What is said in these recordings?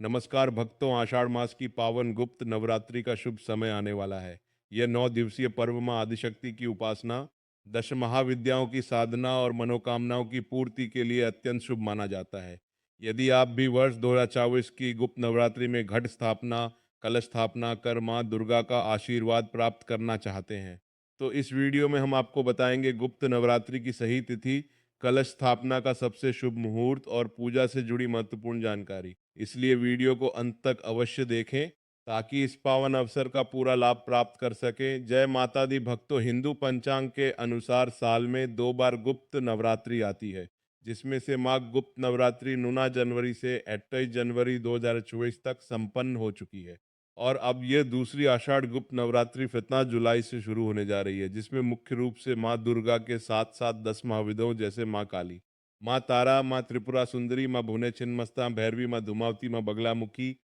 नमस्कार भक्तों, आषाढ़ मास की पावन गुप्त नवरात्रि का शुभ समय आने वाला है। यह 9 दिवसीय पर्व माँ आदिशक्ति की उपासना, दश महाविद्याओं की साधना और मनोकामनाओं की पूर्ति के लिए अत्यंत शुभ माना जाता है। यदि आप भी वर्ष 2024 की गुप्त नवरात्रि में घट स्थापना, कलश स्थापना कर माँ दुर्गा का आशीर्वाद प्राप्त करना चाहते हैं, तो इस वीडियो में हम आपको बताएंगे गुप्त नवरात्रि की सही तिथि, कलश स्थापना का सबसे शुभ मुहूर्त और पूजा से जुड़ी महत्वपूर्ण जानकारी। इसलिए वीडियो को अंत तक अवश्य देखें ताकि इस पावन अवसर का पूरा लाभ प्राप्त कर सकें। जय माता दी भक्तों, हिंदू पंचांग के अनुसार साल में 2 बार गुप्त नवरात्रि आती है, जिसमें से माँ गुप्त नवरात्रि 9 जनवरी से 28 जनवरी 2024 तक संपन्न हो चुकी है। और अब ये दूसरी आषाढ़ गुप्त नवरात्रि 15 जुलाई से शुरू होने जा रही है, जिसमें मुख्य रूप से माँ दुर्गा के साथ साथ 10 महाविदों जैसे माँ काली, माँ तारा, माँ त्रिपुरा सुंदरी, माँ भुवने छिन्नमस्ता, भैरवी, माँ धूमावती, माँ बगलामुखी,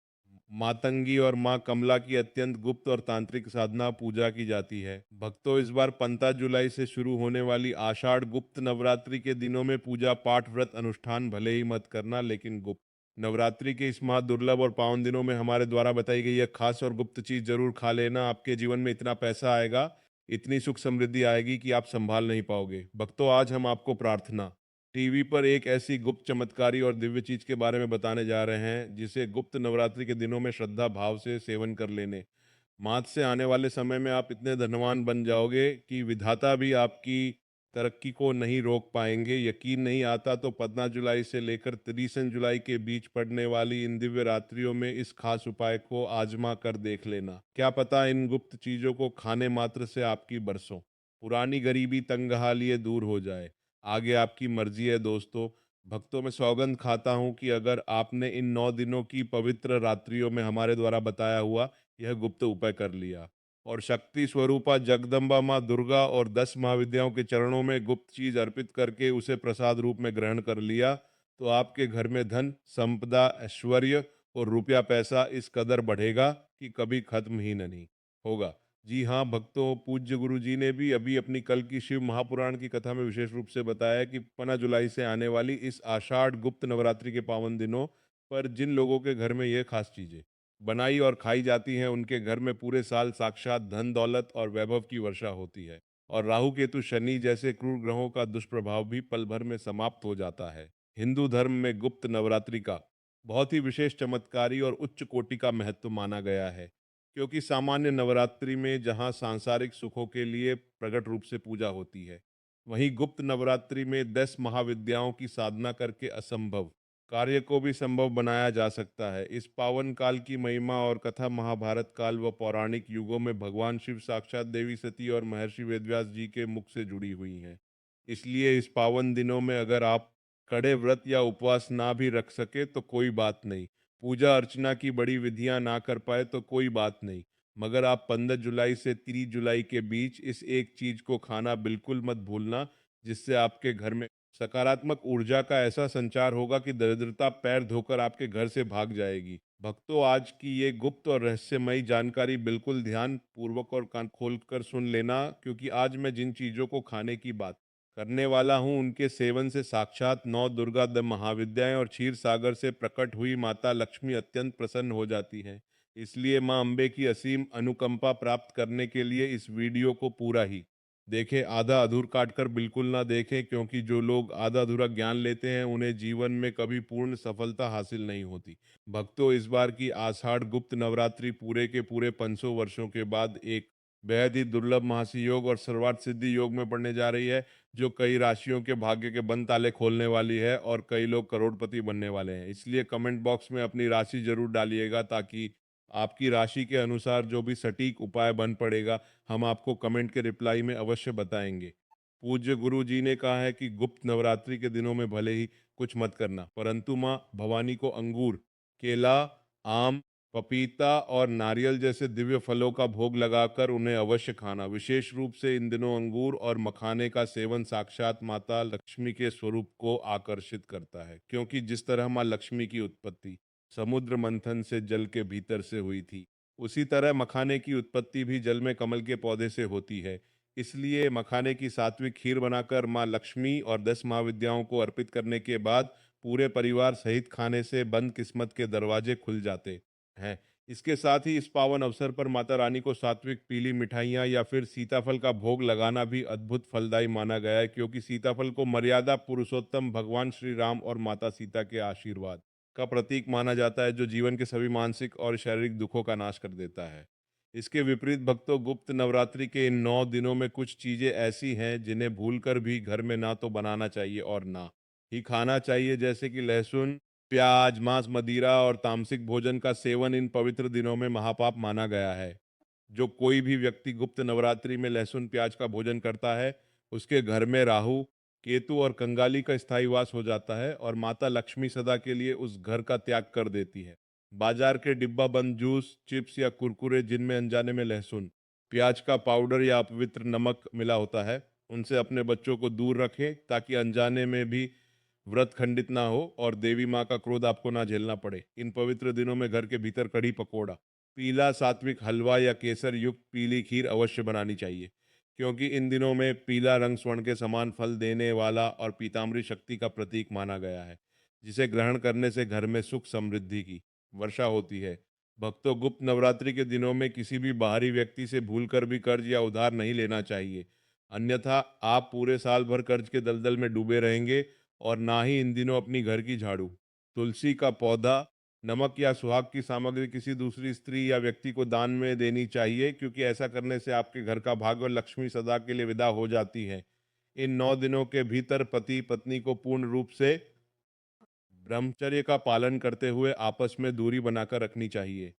मातंगी और माँ कमला की अत्यंत गुप्त और तांत्रिक साधना पूजा की जाती है। भक्तों, इस बार 15 जुलाई से शुरू होने वाली आषाढ़ गुप्त नवरात्रि के दिनों में पूजा पाठ व्रत अनुष्ठान भले ही मत करना, लेकिन गुप्त नवरात्रि के इस महा दुर्लभ और पावन दिनों में हमारे द्वारा बताई गई यह खास और गुप्त चीज जरूर खा लेना। आपके जीवन में इतना पैसा आएगा, इतनी सुख समृद्धि आएगी कि आप संभाल नहीं पाओगे। भक्तों, आज हम आपको प्रार्थना टीवी पर एक ऐसी गुप्त चमत्कारी और दिव्य चीज के बारे में बताने जा रहे हैं, जिसे गुप्त नवरात्रि के दिनों में श्रद्धा भाव से सेवन कर लेने मात से आने वाले समय में आप इतने धनवान बन जाओगे कि विधाता भी आपकी तरक्की को नहीं रोक पाएंगे। यकीन नहीं आता तो 15 जुलाई से लेकर 30 जुलाई के बीच पड़ने वाली इन दिव्य रात्रियों में इस खास उपाय को आजमा कर देख लेना। क्या पता इन गुप्त चीजों को खाने मात्र से आपकी बरसों पुरानी गरीबी तंगहाली ये दूर हो जाए। आगे आपकी मर्जी है दोस्तों। भक्तों, मैं सौगंध खाता हूँ कि अगर आपने इन 9 दिनों की पवित्र रात्रियों में हमारे द्वारा बताया हुआ यह गुप्त उपाय कर लिया और शक्ति स्वरूपा जगदम्बा माँ दुर्गा और 10 महाविद्याओं के चरणों में गुप्त चीज अर्पित करके उसे प्रसाद रूप में ग्रहण कर लिया, तो आपके घर में धन संपदा ऐश्वर्य और रुपया पैसा इस कदर बढ़ेगा कि कभी खत्म ही नहीं होगा। जी हाँ भक्तों, पूज्य गुरु जी ने भी अभी अपनी कल की शिव महापुराण की कथा में विशेष रूप से बताया कि 15 जुलाई से आने वाली इस आषाढ़ गुप्त नवरात्रि के पावन दिनों पर जिन लोगों के घर में ये खास चीजें बनाई और खाई जाती हैं, उनके घर में पूरे साल साक्षात धन दौलत और वैभव की वर्षा होती है और राहु केतु शनि जैसे क्रूर ग्रहों का दुष्प्रभाव भी पल भर में समाप्त हो जाता है। हिंदू धर्म में गुप्त नवरात्रि का बहुत ही विशेष चमत्कारी और उच्च कोटि का महत्व माना गया है, क्योंकि सामान्य नवरात्रि में जहाँ सांसारिक सुखों के लिए प्रकट रूप से पूजा होती है, वहीं गुप्त नवरात्रि में 10 महाविद्याओं की साधना करके असंभव कार्य को भी संभव बनाया जा सकता है। इस पावन काल की महिमा और कथा महाभारत काल व पौराणिक युगों में भगवान शिव साक्षात देवी सती और महर्षि वेदव्यास जी के मुख से जुड़ी हुई हैं। इसलिए इस पावन दिनों में अगर आप कड़े व्रत या उपवास ना भी रख सके तो कोई बात नहीं, पूजा अर्चना की बड़ी विधियां ना कर पाए तो कोई बात नहीं, मगर आप 15 जुलाई से 30 जुलाई के बीच इस एक चीज को खाना बिल्कुल मत भूलना, जिससे आपके घर में सकारात्मक ऊर्जा का ऐसा संचार होगा कि दरिद्रता पैर धोकर आपके घर से भाग जाएगी। भक्तों, आज की ये गुप्त और रहस्यमयी जानकारी बिल्कुल ध्यान पूर्वक और कान खोलकर सुन लेना, क्योंकि आज मैं जिन चीजों को खाने की बात करने वाला हूँ उनके सेवन से साक्षात 9 दुर्गा द महाविद्याएं और क्षीर सागर से प्रकट हुई माता लक्ष्मी अत्यंत प्रसन्न हो जाती हैं। इसलिए माँ अम्बे की असीम अनुकंपा प्राप्त करने के लिए इस वीडियो को पूरा ही देखें, आधा अधूर काट कर बिल्कुल ना देखें, क्योंकि जो लोग आधा अधूरा ज्ञान लेते हैं उन्हें जीवन में कभी पूर्ण सफलता हासिल नहीं होती। भक्तों, इस बार की आषाढ़ गुप्त नवरात्रि पूरे के पूरे 500 वर्षों के बाद एक बेहद ही दुर्लभ महासी योग और सर्वार्थ सिद्धि योग में पड़ने जा रही है, जो कई राशियों के भाग्य के बंद ताले खोलने वाली है और कई लोग करोड़पति बनने वाले हैं। इसलिए कमेंट बॉक्स में अपनी राशि जरूर डालिएगा, ताकि आपकी राशि के अनुसार जो भी सटीक उपाय बन पड़ेगा हम आपको कमेंट के रिप्लाई में अवश्य बताएंगे। पूज्य गुरु जी ने कहा है कि गुप्त नवरात्रि के दिनों में भले ही कुछ मत करना, परंतु माँ भवानी को अंगूर, केला, आम, पपीता और नारियल जैसे दिव्य फलों का भोग लगाकर उन्हें अवश्य खाना। विशेष रूप से इन दिनों अंगूर और मखाने का सेवन साक्षात माता लक्ष्मी के स्वरूप को आकर्षित करता है, क्योंकि जिस तरह माँ लक्ष्मी की उत्पत्ति समुद्र मंथन से जल के भीतर से हुई थी, उसी तरह मखाने की उत्पत्ति भी जल में कमल के पौधे से होती है। इसलिए मखाने की सात्विक खीर बनाकर माँ लक्ष्मी और 10 महाविद्याओं को अर्पित करने के बाद पूरे परिवार सहित खाने से बंद किस्मत के दरवाजे खुल जाते हैं। इसके साथ ही इस पावन अवसर पर माता रानी को सात्विक पीली मिठाइयाँ या फिर सीताफल का भोग लगाना भी अद्भुत फलदायी माना गया है, क्योंकि सीताफल को मर्यादा पुरुषोत्तम भगवान श्री राम और माता सीता के आशीर्वाद का प्रतीक माना जाता है, जो जीवन के सभी मानसिक और शारीरिक दुखों का नाश कर देता है। इसके विपरीत भक्तों, गुप्त नवरात्रि के इन 9 दिनों में कुछ चीज़ें ऐसी हैं जिन्हें भूलकर भी घर में ना तो बनाना चाहिए और ना ही खाना चाहिए, जैसे कि लहसुन, प्याज, मांस, मदिरा और तामसिक भोजन का सेवन इन पवित्र दिनों में महापाप माना गया है। जो कोई भी व्यक्ति गुप्त नवरात्रि में लहसुन प्याज का भोजन करता है, उसके घर में राहु, केतु और कंगाली का स्थायी वास हो जाता है और माता लक्ष्मी सदा के लिए उस घर का त्याग कर देती है। बाजार के डिब्बा बंद जूस, चिप्स या कुरकुरे जिनमें अनजाने में लहसुन, प्याज का पाउडर या अपवित्र नमक मिला होता है, उनसे अपने बच्चों को दूर रखें, ताकि अनजाने में भी व्रत खंडित ना हो और देवी माँ का क्रोध आपको ना झेलना पड़े। इन पवित्र दिनों में घर के भीतर कढ़ी पकोड़ा, पीला सात्विक हलवा या केसर युक्त पीली खीर अवश्य बनानी चाहिए, क्योंकि इन दिनों में पीला रंग स्वर्ण के समान फल देने वाला और पीताम्बरी शक्ति का प्रतीक माना गया है, जिसे ग्रहण करने से घर में सुख समृद्धि की वर्षा होती है। भक्तों, गुप्त नवरात्रि के दिनों में किसी भी बाहरी व्यक्ति से भूलकर भी कर्ज या उधार नहीं लेना चाहिए, अन्यथा आप पूरे साल भर कर्ज के दलदल में डूबे रहेंगे। और ना ही इन दिनों अपनी घर की झाड़ू, तुलसी का पौधा, नमक या सुहाग की सामग्री किसी दूसरी स्त्री या व्यक्ति को दान में देनी चाहिए, क्योंकि ऐसा करने से आपके घर का भाग्य और लक्ष्मी सदा के लिए विदा हो जाती है। इन 9 दिनों के भीतर पति पत्नी को पूर्ण रूप से ब्रह्मचर्य का पालन करते हुए आपस में दूरी बनाकर रखनी चाहिए।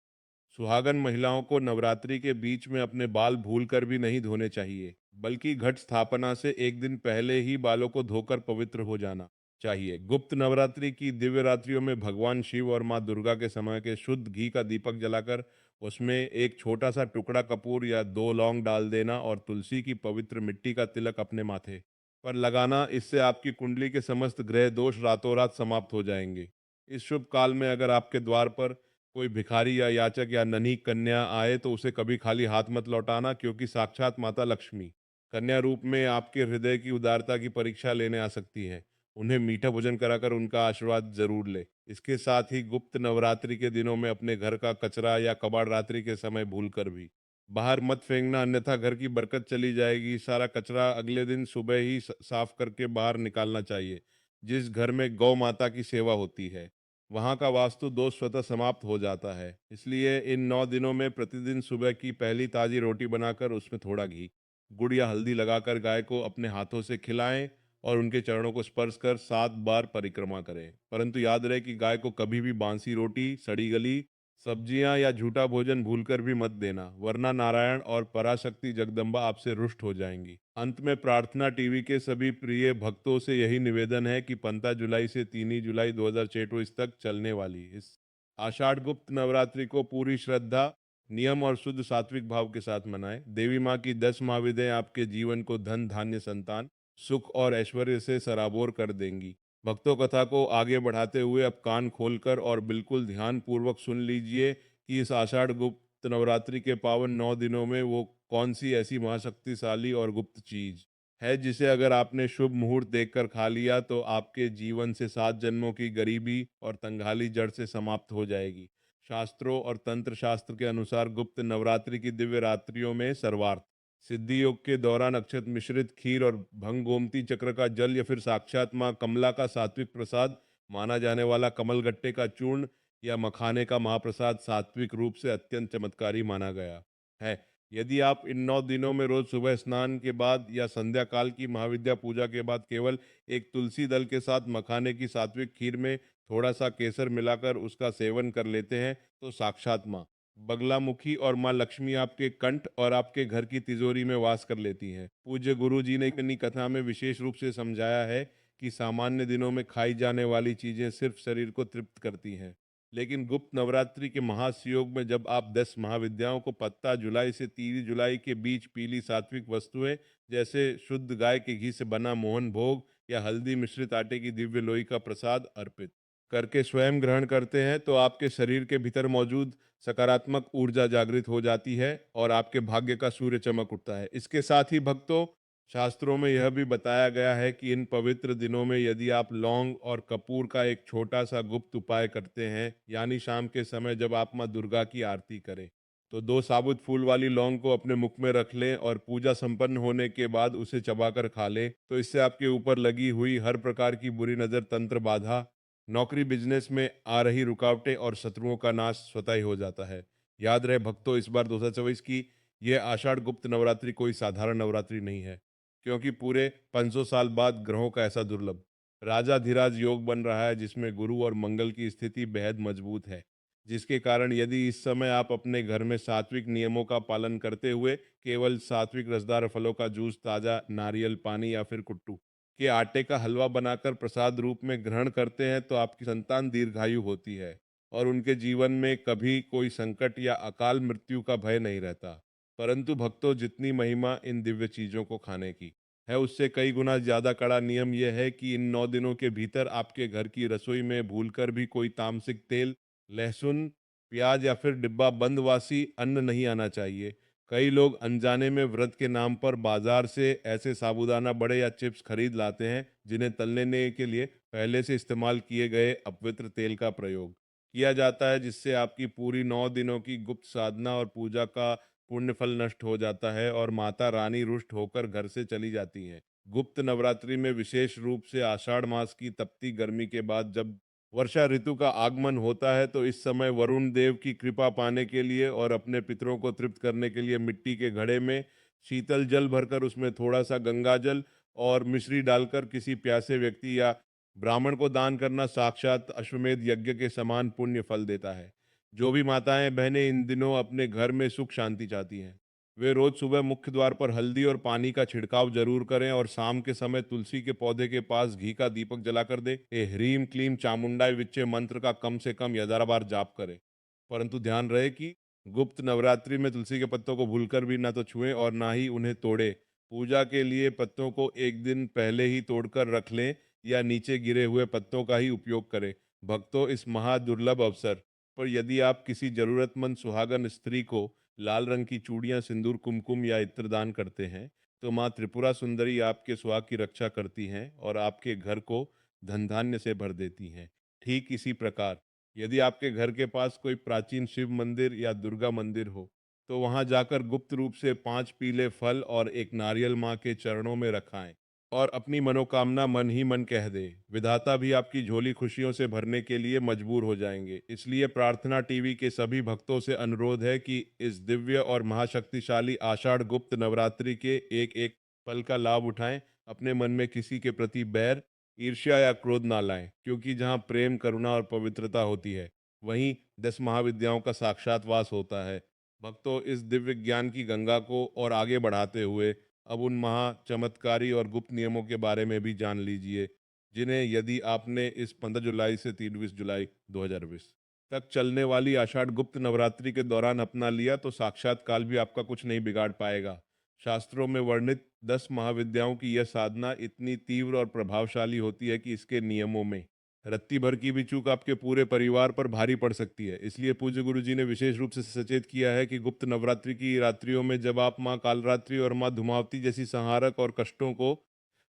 सुहागन महिलाओं को नवरात्रि के बीच में अपने बाल भूलकर भी नहीं धोने चाहिए, बल्कि घट स्थापना से एक दिन पहले ही बालों को धोकर पवित्र हो जाना चाहिए। गुप्त नवरात्रि की दिव्य रात्रियों में भगवान शिव और माँ दुर्गा के समय के शुद्ध घी का दीपक जलाकर उसमें एक छोटा सा टुकड़ा कपूर या 2 लौंग डाल देना और तुलसी की पवित्र मिट्टी का तिलक अपने माथे पर लगाना, इससे आपकी कुंडली के समस्त ग्रह दोष रातों रात समाप्त हो जाएंगे। इस शुभ काल में अगर आपके द्वार पर कोई भिखारी या याचक या नन्ही कन्या आए, तो उसे कभी खाली हाथ मत लौटाना, क्योंकि साक्षात माता लक्ष्मी कन्या रूप में आपके हृदय की उदारता की परीक्षा लेने आ सकती है। उन्हें मीठा भोजन कराकर उनका आशीर्वाद जरूर ले। इसके साथ ही गुप्त नवरात्रि के दिनों में अपने घर का कचरा या कबाड़ रात्रि के समय भूलकर भी बाहर मत फेंकना, अन्यथा घर की बरकत चली जाएगी। सारा कचरा अगले दिन सुबह ही साफ करके बाहर निकालना चाहिए। जिस घर में गौ माता की सेवा होती है, वहाँ का वास्तु दोष स्वतः समाप्त हो जाता है। इसलिए इन 9 दिनों में प्रतिदिन सुबह की पहली ताज़ी रोटी बनाकर उसमें थोड़ा घी, गुड़ या हल्दी लगाकर गाय को अपने हाथों से खिलाएं और उनके चरणों को स्पर्श कर 7 बार परिक्रमा करें। परंतु याद रहे कि गाय को कभी भी बासी रोटी, सड़ी गली सब्जियां या झूठा भोजन भूलकर भी मत देना, वरना नारायण और पराशक्ति जगदम्बा आपसे रुष्ट हो जाएंगी। अंत में प्रार्थना टीवी के सभी प्रिय भक्तों से यही निवेदन है कि 15 जुलाई से 3 जुलाई 2024 तक चलने वाली इस आषाढ़ गुप्त नवरात्रि को पूरी श्रद्धा, नियम और शुद्ध सात्विक भाव के साथ मनाएं। देवी माँ की 10 महाविद्याएं आपके जीवन को धन धान्य संतान सुख और ऐश्वर्य से सराबोर कर देंगी। भक्तों, कथा को आगे बढ़ाते हुए अब कान खोलकर और बिल्कुल ध्यान पूर्वक सुन लीजिए कि इस आषाढ़ गुप्त नवरात्रि के पावन 9 दिनों में वो कौन सी ऐसी महाशक्तिशाली और गुप्त चीज है, जिसे अगर आपने शुभ मुहूर्त देखकर खा लिया तो आपके जीवन से 7 जन्मों की गरीबी और तंगाली जड़ से समाप्त हो जाएगी। शास्त्रों और तंत्र शास्त्र के अनुसार गुप्त नवरात्रि की दिव्य रात्रियों में सर्वार्थ सिद्धि योग के दौरान अक्षत मिश्रित खीर और भंग गोमती चक्र का जल या फिर साक्षात माँ कमला का सात्विक प्रसाद माना जाने वाला कमलगट्टे का चूर्ण या मखाने का महाप्रसाद सात्विक रूप से अत्यंत चमत्कारी माना गया है। यदि आप इन 9 दिनों में रोज सुबह स्नान के बाद या संध्या काल की महाविद्या पूजा के बाद केवल एक तुलसी दल के साथ मखाने की सात्विक खीर में थोड़ा सा केसर मिलाकर उसका सेवन कर लेते हैं, तो साक्षात माँ बगलामुखी और माँ लक्ष्मी आपके कंठ और आपके घर की तिजोरी में वास कर लेती हैं। पूज्य गुरु जी ने अपनी कथा में विशेष रूप से समझाया है कि सामान्य दिनों में खाई जाने वाली चीजें सिर्फ शरीर को तृप्त करती हैं, लेकिन गुप्त नवरात्रि के महासयोग में जब आप 10 महाविद्याओं को 15 जुलाई से 3 जुलाई के बीच पीली सात्विक वस्तुएं जैसे शुद्ध गाय के घी से बना मोहन भोग या हल्दी मिश्रित आटे की दिव्य लोई का प्रसाद अर्पित करके स्वयं ग्रहण करते हैं, तो आपके शरीर के भीतर मौजूद सकारात्मक ऊर्जा जागृत हो जाती है और आपके भाग्य का सूर्य चमक उठता है। इसके साथ ही भक्तों, शास्त्रों में यह भी बताया गया है कि इन पवित्र दिनों में यदि आप लौंग और कपूर का एक छोटा सा गुप्त उपाय करते हैं, यानी शाम के समय जब आप माँ दुर्गा की आरती करें, तो दो साबुत फूल वाली लौंग को अपने मुख में रख लें और पूजा संपन्न होने के बाद उसे चबाकर खा लें, तो इससे आपके ऊपर लगी हुई हर प्रकार की बुरी नज़र, तंत्र, बाधा, नौकरी, बिजनेस में आ रही रुकावटें और शत्रुओं का नाश स्वतः ही हो जाता है। याद रहे भक्तों, इस बार 2024 की यह आषाढ़ गुप्त नवरात्रि कोई साधारण नवरात्रि नहीं है, क्योंकि पूरे 500 साल बाद ग्रहों का ऐसा दुर्लभ राजाधिराज योग बन रहा है, जिसमें गुरु और मंगल की स्थिति बेहद मजबूत है, जिसके कारण यदि इस समय आप अपने घर में सात्विक नियमों का पालन करते हुए केवल सात्विक रसदार फलों का जूस, ताज़ा नारियल पानी या फिर कुट्टू के आटे का हलवा बनाकर प्रसाद रूप में ग्रहण करते हैं, तो आपकी संतान दीर्घायु होती है और उनके जीवन में कभी कोई संकट या अकाल मृत्यु का भय नहीं रहता। परंतु भक्तों, जितनी महिमा इन दिव्य चीजों को खाने की है, उससे कई गुना ज्यादा कड़ा नियम यह है कि इन 9 दिनों के भीतर आपके घर की रसोई में भूलकर भी कोई तामसिक तेल, लहसुन, प्याज या फिर डिब्बा बंद वासी अन्न नहीं आना चाहिए। कई लोग अनजाने में व्रत के नाम पर बाजार से ऐसे साबूदाना बड़े या चिप्स खरीद लाते हैं, जिन्हें तलने के लिए पहले से इस्तेमाल किए गए अपवित्र तेल का प्रयोग किया जाता है, जिससे आपकी पूरी 9 दिनों की गुप्त साधना और पूजा का पुण्य फल नष्ट हो जाता है और माता रानी रुष्ट होकर घर से चली जाती हैं। गुप्त नवरात्रि में विशेष रूप से आषाढ़ मास की तपती गर्मी के बाद जब वर्षा ऋतु का आगमन होता है, तो इस समय वरुण देव की कृपा पाने के लिए और अपने पितरों को तृप्त करने के लिए मिट्टी के घड़े में शीतल जल भरकर उसमें थोड़ा सा गंगा जल और मिश्री डालकर किसी प्यासे व्यक्ति या ब्राह्मण को दान करना साक्षात अश्वमेध यज्ञ के समान पुण्य फल देता है। जो भी माताएं बहनें इन दिनों अपने घर में सुख शांति चाहती हैं, वे रोज सुबह मुख्य द्वार पर हल्दी और पानी का छिड़काव जरूर करें और शाम के समय तुलसी के पौधे के पास घी का दीपक जलाकर दे ए ह्रीम क्लीम चामुंडाय विच्चे मंत्र का कम से कम 11 बार जाप करें। परंतु ध्यान रहे कि गुप्त नवरात्रि में तुलसी के पत्तों को भूलकर भी ना तो छुएं और ना ही उन्हें तोड़े। पूजा के लिए पत्तों को एक दिन पहले ही तोड़कर रख लें या नीचे गिरे हुए पत्तों का ही उपयोग करें। भक्तों, इस महादुर्लभ अवसर पर यदि आप किसी जरूरतमंद सुहागन स्त्री को लाल रंग की चूड़ियां, सिंदूर, कुमकुम या इत्र दान करते हैं, तो माँ त्रिपुरा सुंदरी आपके सुहाग की रक्षा करती हैं और आपके घर को धन धान्य से भर देती हैं। ठीक इसी प्रकार यदि आपके घर के पास कोई प्राचीन शिव मंदिर या दुर्गा मंदिर हो, तो वहां जाकर गुप्त रूप से 5 पीले फल और एक नारियल माँ के चरणों में रखाएं और अपनी मनोकामना मन ही मन कह दे। विधाता भी आपकी झोली खुशियों से भरने के लिए मजबूर हो जाएंगे। इसलिए प्रार्थना टीवी के सभी भक्तों से अनुरोध है कि इस दिव्य और महाशक्तिशाली आषाढ़ गुप्त नवरात्रि के एक एक पल का लाभ उठाएं। अपने मन में किसी के प्रति बैर, ईर्ष्या या क्रोध ना लाएं, क्योंकि जहां प्रेम, करुणा और पवित्रता होती है, वहीं 10 महाविद्याओं का साक्षात वास होता है। भक्तों, इस दिव्य ज्ञान की गंगा को और आगे बढ़ाते हुए अब उन महा चमत्कारी और गुप्त नियमों के बारे में भी जान लीजिए, जिन्हें यदि आपने इस 15 जुलाई से 23 जुलाई 2020 तक चलने वाली आषाढ़ गुप्त नवरात्रि के दौरान अपना लिया, तो साक्षात काल भी आपका कुछ नहीं बिगाड़ पाएगा। शास्त्रों में वर्णित 10 महाविद्याओं की यह साधना इतनी तीव्र और प्रभावशाली होती है कि इसके नियमों में रत्ती भर की भी चूक आपके पूरे परिवार पर भारी पड़ सकती है। इसलिए पूज्य गुरु जी ने विशेष रूप से सचेत किया है कि गुप्त नवरात्रि की रात्रियों में जब आप माँ कालरात्रि और माँ धूमावती जैसी संहारक और कष्टों को,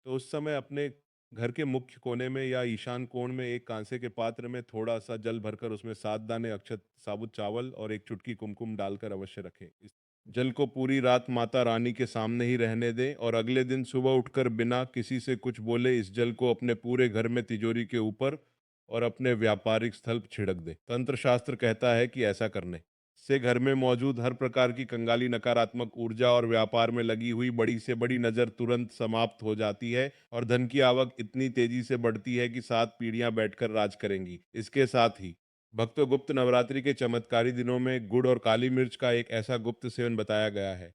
तो उस समय अपने घर के मुख्य कोने में या ईशान कोण में एक कांसे के पात्र में थोड़ा सा जल भरकर उसमें 7 दाने अक्षत साबुत चावल और एक चुटकी कुमकुम डालकर अवश्य रखें। इस जल को पूरी रात माता रानी के सामने ही रहने दें और अगले दिन सुबह उठकर बिना किसी से कुछ बोले इस जल को अपने पूरे घर में तिजोरी के ऊपर और अपने व्यापारिक स्थल पर छिड़क दें। तंत्र शास्त्र कहता है कि ऐसा करने से घर में मौजूद हर प्रकार की कंगाली, नकारात्मक ऊर्जा और व्यापार में लगी हुई बड़ी से बड़ी नजर तुरंत समाप्त हो जाती है और धन की आवक इतनी तेजी से बढ़ती है कि 7 पीढ़ियां बैठकर राज करेंगी। इसके साथ ही भक्तों, गुप्त नवरात्रि के चमत्कारी दिनों में गुड़ और काली मिर्च का एक ऐसा गुप्त सेवन बताया गया है,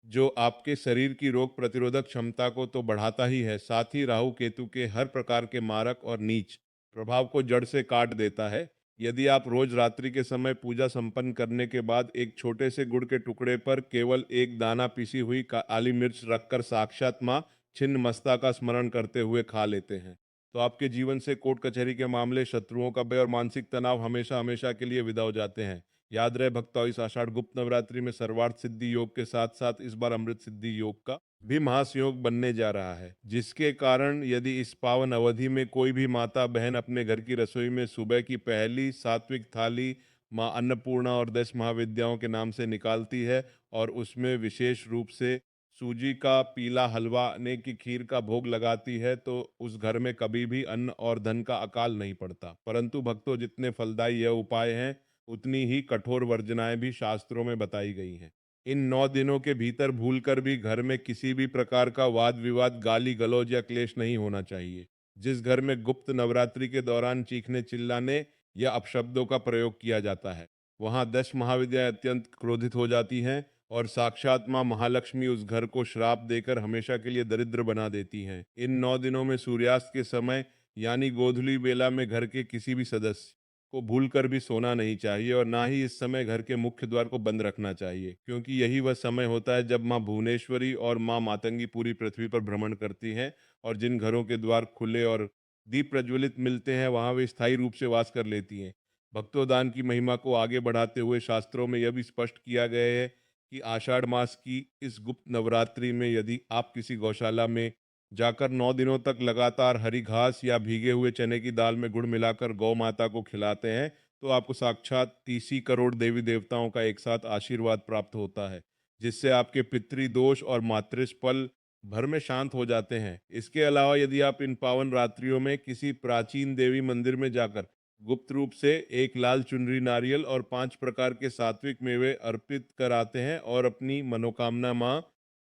जो आपके शरीर की रोग प्रतिरोधक क्षमता को तो बढ़ाता ही है, साथ ही राहु केतु के हर प्रकार के मारक और नीच प्रभाव को जड़ से काट देता है। यदि आप रोज रात्रि के समय पूजा संपन्न करने के बाद एक छोटे से गुड़ के टुकड़े पर केवल एक दाना पिसी हुई काली मिर्च रखकर साक्षात माँ छिन्न मस्ता का स्मरण करते हुए खा लेते हैं, तो आपके जीवन से कोर्ट कचहरी के मामले, शत्रुओं का भय और मानसिक तनाव हमेशा हमेशा के लिए विदा हो जाते हैं। याद रहे भक्तों, इस आषाढ़ गुप्त नवरात्रि में सर्वार्थ सिद्धि योग के साथ साथ इस बार अमृत सिद्धि योग का भी महासंयोग बनने जा रहा है, जिसके कारण यदि इस पावन अवधि में कोई भी माता बहन अपने घर की रसोई में सुबह की पहली सात्विक थाली माँ अन्नपूर्णा और 10 महाविद्याओं के नाम से निकालती है और उसमें विशेष रूप से सूजी का पीला हलवा ने की खीर का भोग लगाती है, तो उस घर में कभी भी अन्न और धन का अकाल नहीं पड़ता। परंतु भक्तों, जितने फलदायी यह उपाय हैं, उतनी ही कठोर वर्जनाएं भी शास्त्रों में बताई गई हैं। इन 9 दिनों के भीतर भूलकर भी घर में किसी भी प्रकार का वाद विवाद, गाली गलौज या क्लेश नहीं होना चाहिए। जिस घर में गुप्त नवरात्रि के दौरान चीखने चिल्लाने या अपशब्दों का प्रयोग किया जाता है, वहां 10 महाविद्याएं अत्यंत क्रोधित हो जाती हैं और साक्षात मां महालक्ष्मी उस घर को श्राप देकर हमेशा के लिए दरिद्र बना देती हैं। इन 9 दिनों में सूर्यास्त के समय यानी गोधूली बेला में घर के किसी भी सदस्य को भूलकर भी सोना नहीं चाहिए और ना ही इस समय घर के मुख्य द्वार को बंद रखना चाहिए, क्योंकि यही वह समय होता है जब माँ भुवनेश्वरी और माँ मातंगी पूरी पृथ्वी पर भ्रमण करती हैं और जिन घरों के द्वार खुले और दीप प्रज्वलित मिलते हैं, वहां वे स्थायी रूप से वास कर लेती हैं। भक्तों, दान की महिमा को आगे बढ़ाते हुए शास्त्रों में यह भी स्पष्ट किया गया है कि आषाढ़ मास की इस गुप्त नवरात्रि में यदि आप किसी गौशाला में जाकर 9 दिनों तक लगातार हरी घास या भीगे हुए चने की दाल में गुड़ मिलाकर गौ माता को खिलाते हैं, तो आपको साक्षात 30 करोड़ देवी देवताओं का एक साथ आशीर्वाद प्राप्त होता है, जिससे आपके पितृदोष और मातृस्पल भर में शांत हो जाते हैं। इसके अलावा यदि आप इन पावन रात्रियों में किसी प्राचीन देवी मंदिर में जाकर गुप्त रूप से एक लाल चुनरी, नारियल और 5 प्रकार के सात्विक मेवे अर्पित कराते हैं और अपनी मनोकामना माँ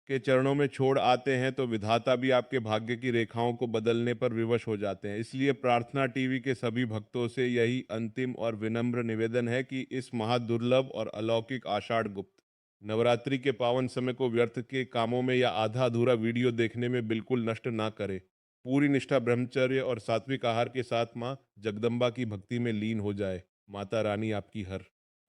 के चरणों में छोड़ आते हैं, तो विधाता भी आपके भाग्य की रेखाओं को बदलने पर विवश हो जाते हैं। इसलिए प्रार्थना टीवी के सभी भक्तों से यही अंतिम और विनम्र निवेदन है कि इस महादुर्लभ और अलौकिक आषाढ़ गुप्त नवरात्रि के पावन समय को व्यर्थ के कामों में या आधा अधूरा वीडियो देखने में बिल्कुल नष्ट ना करें। पूरी निष्ठा, ब्रह्मचर्य और सात्विक आहार के साथ माँ जगदम्बा की भक्ति में लीन हो जाए। माता रानी आपकी हर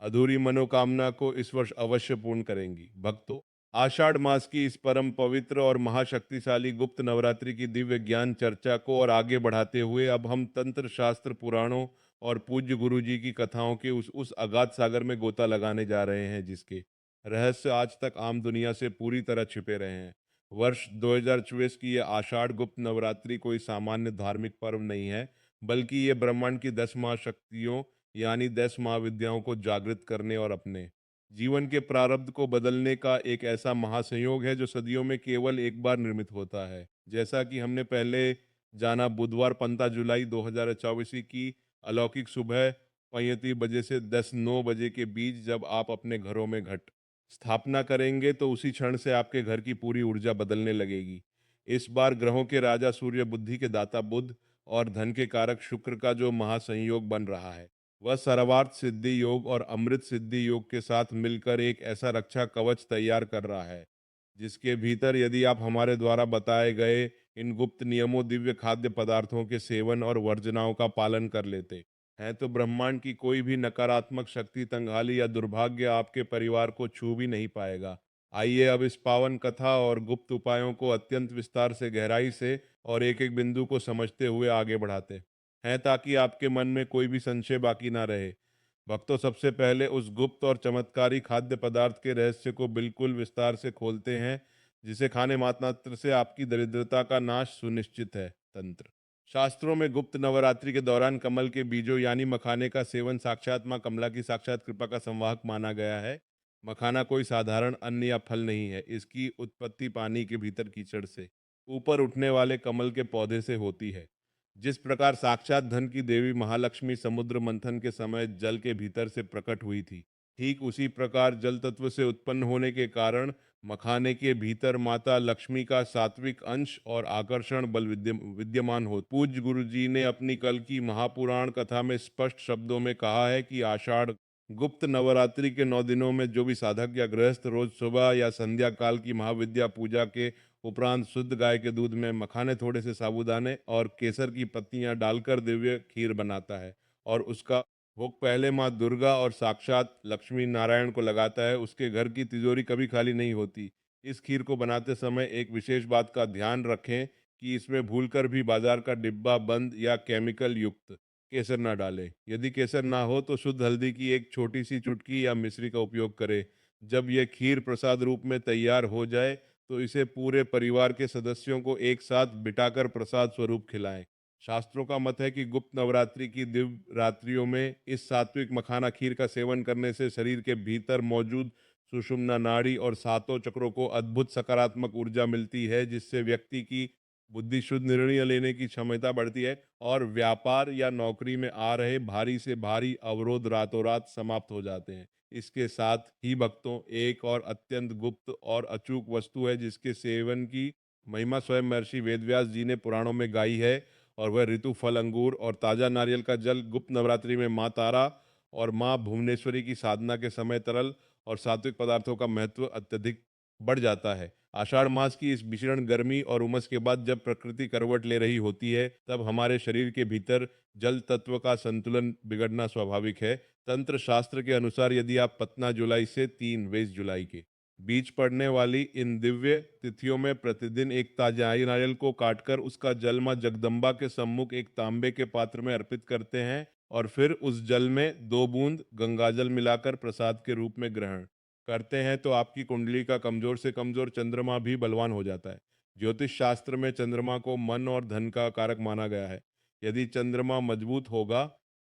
अधूरी मनोकामना को इस वर्ष अवश्य पूर्ण करेंगी। भक्तों, आषाढ़ मास की इस परम पवित्र और महाशक्तिशाली गुप्त नवरात्रि की दिव्य ज्ञान चर्चा को और आगे बढ़ाते हुए अब हम तंत्र शास्त्र, पुराणों और पूज्य गुरु जी की कथाओं के उस अगाध सागर में गोता लगाने जा रहे हैं, जिसके रहस्य आज तक आम दुनिया से पूरी तरह छिपे रहे हैं। वर्ष 2024 की यह आषाढ़ गुप्त नवरात्रि कोई सामान्य धार्मिक पर्व नहीं है, बल्कि ये ब्रह्मांड की 10 महाशक्तियों यानी 10 महाविद्याओं को जागृत करने और अपने जीवन के प्रारब्ध को बदलने का एक ऐसा महासंयोग है जो सदियों में केवल एक बार निर्मित होता है। जैसा कि हमने पहले जाना, बुधवार 15 जुलाई 2024 की अलौकिक सुबह 35 बजे से 10:09 बजे के बीच जब आप अपने घरों में घट स्थापना करेंगे, तो उसी क्षण से आपके घर की पूरी ऊर्जा बदलने लगेगी। इस बार ग्रहों के राजा सूर्य, बुद्धि के दाता बुध और धन के कारक शुक्र का जो महासंयोग बन रहा है, वह सर्वार्थ सिद्धि योग और अमृत सिद्धि योग के साथ मिलकर एक ऐसा रक्षा कवच तैयार कर रहा है, जिसके भीतर यदि आप हमारे द्वारा बताए गए इन गुप्त नियमों, दिव्य खाद्य पदार्थों के सेवन और वर्जनाओं का पालन कर लेते हैं, तो ब्रह्मांड की कोई भी नकारात्मक शक्ति, तंगाली या दुर्भाग्य आपके परिवार को छू भी नहीं पाएगा। आइए अब इस पावन कथा और गुप्त उपायों को अत्यंत विस्तार से, गहराई से और एक एक बिंदु को समझते हुए आगे बढ़ाते हैं, ताकि आपके मन में कोई भी संशय बाकी ना रहे। भक्तों, सबसे पहले उस गुप्त और चमत्कारी खाद्य पदार्थ के रहस्य को बिल्कुल विस्तार से खोलते हैं, जिसे खाने मात्र से आपकी दरिद्रता का नाश सुनिश्चित है। तंत्र शास्त्रों में गुप्त नवरात्रि के दौरान कमल के बीजों यानी मखाने का सेवन साक्षात माँ कमला की साक्षात कृपा का संवाहक माना गया है। मखाना कोई साधारण अन्न या फल नहीं है। इसकी उत्पत्ति पानी के भीतर कीचड़ से ऊपर उठने वाले कमल के पौधे से होती है। जिस प्रकार साक्षात धन की देवी महालक्ष्मी समुद्र मंथन के समय जल के भीतर से प्रकट हुई थी, ठीक उसी प्रकार जल तत्व से उत्पन्न होने के कारण मखाने के भीतर माता लक्ष्मी का सात्विक अंश और आकर्षण बल विद्यमान हो। पूज्य गुरु जी ने अपनी कल की महापुराण कथा में स्पष्ट शब्दों में कहा है कि आषाढ़ गुप्त नवरात्रि के 9 दिनों में जो भी साधक या गृहस्थ रोज सुबह या संध्या काल की महाविद्या पूजा के उपरांत शुद्ध गाय के दूध में मखाने, थोड़े से साबूदाने और केसर की पत्तियां डालकर दिव्य खीर बनाता है और उसका भोग पहले माँ दुर्गा और साक्षात लक्ष्मी नारायण को लगाता है, उसके घर की तिजोरी कभी खाली नहीं होती। इस खीर को बनाते समय एक विशेष बात का ध्यान रखें कि इसमें भूलकर भी बाजार का डिब्बा बंद या केमिकल युक्त केसर ना डालें। यदि केसर ना हो तो शुद्ध हल्दी की एक छोटी सी चुटकी या मिश्री का उपयोग करें। जब यह खीर प्रसाद रूप में तैयार हो जाए, तो इसे पूरे परिवार के सदस्यों को एक साथ बिठाकर प्रसाद स्वरूप खिलाएं। शास्त्रों का मत है कि गुप्त नवरात्रि की दिव्य रात्रियों में इस सात्विक मखाना खीर का सेवन करने से शरीर के भीतर मौजूद सुषुम्ना नाड़ी और सातों चक्रों को अद्भुत सकारात्मक ऊर्जा मिलती है, जिससे व्यक्ति की बुद्धि शुद्ध निर्णय लेने की क्षमता बढ़ती है और व्यापार या नौकरी में आ रहे भारी से भारी अवरोध रातों रात समाप्त हो जाते हैं। इसके साथ ही भक्तों, एक और अत्यंत गुप्त और अचूक वस्तु है जिसके सेवन की महिमा स्वयं महर्षि वेदव्यास जी ने पुराणों में गाई है, और वह ऋतु फल अंगूर और ताजा नारियल का जल गुप्त नवरात्रि में माँ तारा और माँ भुवनेश्वरी की साधना के समय तरल और सात्विक पदार्थों का महत्व अत्यधिक बढ़ जाता है। आषाढ़ मास की इस भीषण गर्मी और उमस के बाद जब प्रकृति करवट ले रही होती है, तब हमारे शरीर के भीतर जल तत्व का संतुलन बिगड़ना स्वाभाविक है। तंत्र शास्त्र के अनुसार यदि आप 15 जुलाई से 3 जुलाई के बीच पड़ने वाली इन दिव्य तिथियों में प्रतिदिन एक ताजा नारियल को काटकर उसका जल मां जगदम्बा के सम्मुख एक तांबे के पात्र में अर्पित करते हैं और फिर उस जल में 2 बूंद गंगाजल मिलाकर प्रसाद के रूप में ग्रहण करते हैं, तो आपकी कुंडली का कमजोर से कमजोर चंद्रमा भी बलवान हो जाता है। ज्योतिष शास्त्र में चंद्रमा को मन और धन का कारक माना गया है। यदि चंद्रमा मजबूत होगा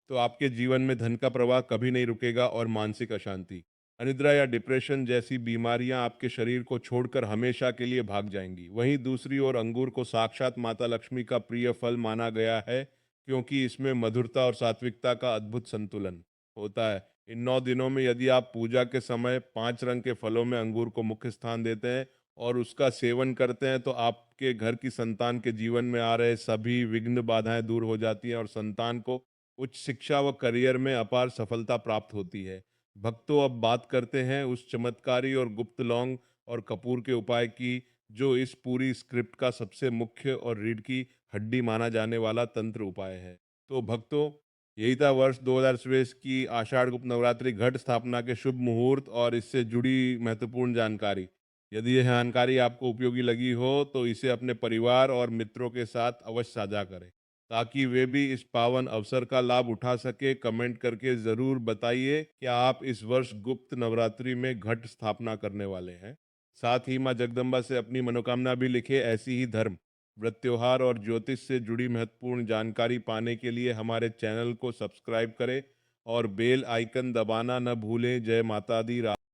तो आपके जीवन में धन का प्रवाह कभी नहीं रुकेगा और मानसिक अशांति, अनिद्रा या डिप्रेशन जैसी बीमारियां आपके शरीर को छोड़कर हमेशा के लिए भाग जाएंगी। वहीं दूसरी ओर अंगूर को साक्षात माता लक्ष्मी का प्रिय फल माना गया है, क्योंकि इसमें मधुरता और सात्विकता का अद्भुत संतुलन होता है। इन 9 दिनों में यदि आप पूजा के समय 5 रंग के फलों में अंगूर को मुख्य स्थान देते हैं और उसका सेवन करते हैं, तो आपके घर की संतान के जीवन में आ रहे सभी विघ्न बाधाएं दूर हो जाती हैं और संतान को उच्च शिक्षा व करियर में अपार सफलता प्राप्त होती है। भक्तों, अब बात करते हैं उस चमत्कारी और गुप्त लौंग और कपूर के उपाय की, जो इस पूरी स्क्रिप्ट का सबसे मुख्य और रीढ़ की हड्डी माना जाने वाला तंत्र उपाय है। तो भक्तों, यही था वर्ष 2023 की आषाढ़ गुप्त नवरात्रि घट स्थापना के शुभ मुहूर्त और इससे जुड़ी महत्वपूर्ण जानकारी। यदि यह जानकारी आपको उपयोगी लगी हो तो इसे अपने परिवार और मित्रों के साथ अवश्य साझा करें, ताकि वे भी इस पावन अवसर का लाभ उठा सके। कमेंट करके ज़रूर बताइए कि आप इस वर्ष गुप्त नवरात्रि में घट स्थापना करने वाले हैं। साथ ही माँ जगदम्बा से अपनी मनोकामना भी लिखे। ऐसी ही धर्म, व्रत, त्योहार और ज्योतिष से जुड़ी महत्वपूर्ण जानकारी पाने के लिए हमारे चैनल को सब्सक्राइब करें और बेल आइकन दबाना न भूलें। जय माता दी।